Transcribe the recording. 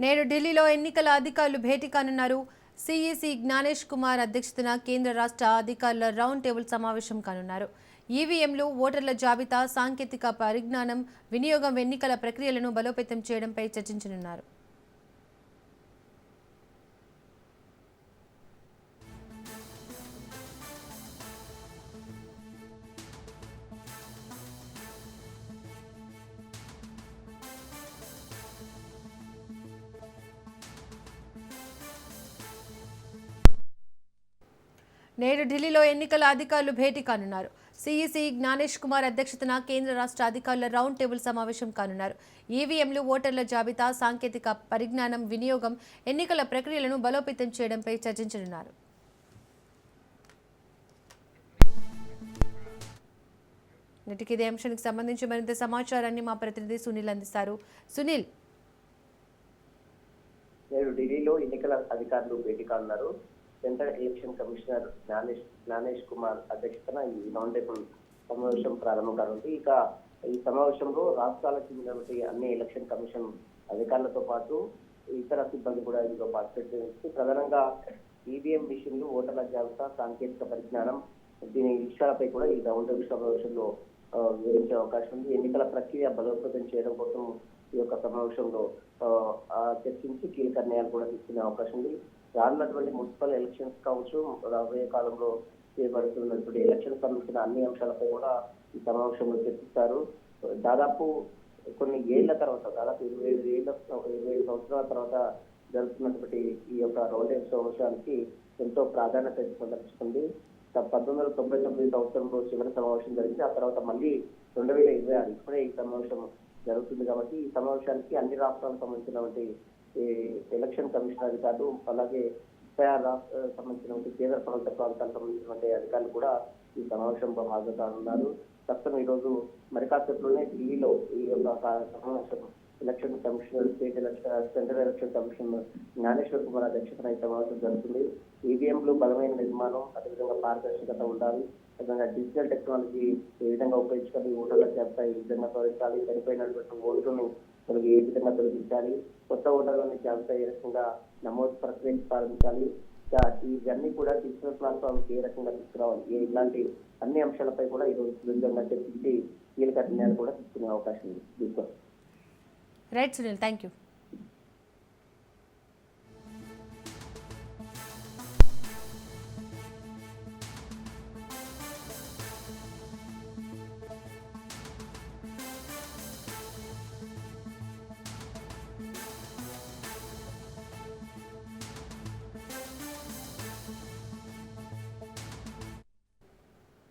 నేడు ఢిల్లీలో ఎన్నికల అధికారులు భేటీ కానున్నారు. సిఈసి జ్ఞానేష్ కుమార్ అధ్యక్షతన కేంద్ర రాష్ట్ర అధికారుల రౌండ్ టేబుల్ సమావేశం కానున్నారు. ఈవీఎంలు, ఓటర్ల జాబితా, సాంకేతిక పరిజ్ఞానం వినియోగం, ఎన్నికల ప్రక్రియలను బలోపేతం చేయడంపై చర్చించనున్నారు. నేడు ఢిల్లీలో ఎన్నికల అధికారులు భేటీ కానున్నారు. సిఈసి జ్ఞానేష్ కుమార్ అధ్యక్షతన కేంద్ర రాష్ట్ర అధికారుల రౌండ్ టేబుల్ సమావేశం కానున్నారు. ఈవీఎంలు, ఓటర్ల జాబితా, సాంకేతిక పరిజ్ఞానం వినియోగం, ఎన్నికల ప్రక్రియలను బలోపేతం చేయడంపై చర్చించనున్నారు. నేటికి ఇదే అంశానికి సంబంధించి మరింత సమాచారాన్ని మా ప్రతినిధి సునీల్ అందిస్తారు. సునీల్, నేడు ఢిల్లీలో ఎన్నికల అధికారులు భేటీ కానున్నారు. Central election commissioner Gyanesh Kumar అధ్యక్షతన ఈ రౌండ్ టేబుల్ సమావేశం ప్రారంభం కానుంది. ఇక ఈ సమావేశంలో రాష్ట్రాలకు చెందినటువంటి అన్ని ఎలక్షన్ కమిషన్ అధికారులతో పాటు ఇతర సిబ్బంది కూడా ఇందులో పార్టిసిపేట్ చేసి ప్రధానంగా ఈవీఎం మిషన్లు, ఓటర్ల జాబితా, సాంకేతిక పరిజ్ఞానం దీని విషయాలపై కూడా ఈ రౌండ్ టేబుల్ సమావేశంలో వివరించే అవకాశం ఉంది. ఎన్నికల ప్రక్రియ బలోపేతం చేయడం కోసం ఈ యొక్క సమావేశంలో చర్చించి కీలక నిర్ణయాలు కూడా తీసుకునే అవకాశం ఉంది. రానున్నటువంటి మున్సిపల్ ఎలక్షన్స్ కావచ్చు, రాబోయే కాలంలో చేపడుతున్నటువంటి ఎలక్షన్ సంబంధించిన అన్ని అంశాలపై కూడా ఈ సమావేశంలో చర్చిస్తారు. దాదాపు కొన్ని ఏళ్ల తర్వాత, దాదాపు 25 సంవత్సరాల తర్వాత జరుగుతున్నటువంటి ఈ యొక్క రౌండ్ టేబుల్ సమావేశానికి ఎంతో ప్రాధాన్యత సందర్శిస్తుంది. 1999 సంవత్సరంలో చివరి సమావేశం జరిగింది. ఆ తర్వాత మళ్ళీ 2026 ఇప్పుడే ఈ సమావేశం జరుగుతుంది. కాబట్టి ఈ సమావేశానికి అన్ని రాష్ట్రాలకు సంబంధించినటువంటి ఎలక్షన్ కమిషన్ అధికారులు, అలాగే 36 సంబంధించినటువంటి కేంద్ర ప్రభుత్వ ప్రాంతాలకు సంబంధించినటువంటి అధికారులు కూడా ఈ సమావేశంలో హాజరు కానున్నారు. ప్రస్తుతం ఈ రోజు మరి కాసేపులోనే ఢిల్లీలో ఈ యొక్క సమావేశం election commissioner, central election commissioner Gyaneshwar Kumar అధ్యక్షతన ఈ సమావేశం జరుగుతుంది. ఈవీఎంలు బలమైన నిర్మాణం, అదేవిధంగా పారదర్శకత ఉండాలి, అదేవిధంగా డిజిటల్ టెక్నాలజీ ఏ విధంగా ఉపయోగించుకొని ఓటర్ల జాబితా ఏ విధంగా తొలగించాలి, చనిపోయినటువంటి ఓటులను ఏ విధంగా తొలగించాలి, కొత్త ఓటర్లని జాబితా ఏ రకంగా నమోదు ప్రక్రియ ప్రారంభించాలి, ఇవన్నీ కూడా డిజిటల్ ప్లాట్ఫామ్ ఏ రకంగా తీసుకురావాలి, ఇలాంటి అన్ని అంశాలపై కూడా ఈరోజు విధంగా చర్చించి కీలక నిర్ణయాలు కూడా తీసుకునే అవకాశం ఉంది. Right Sunil, thank you.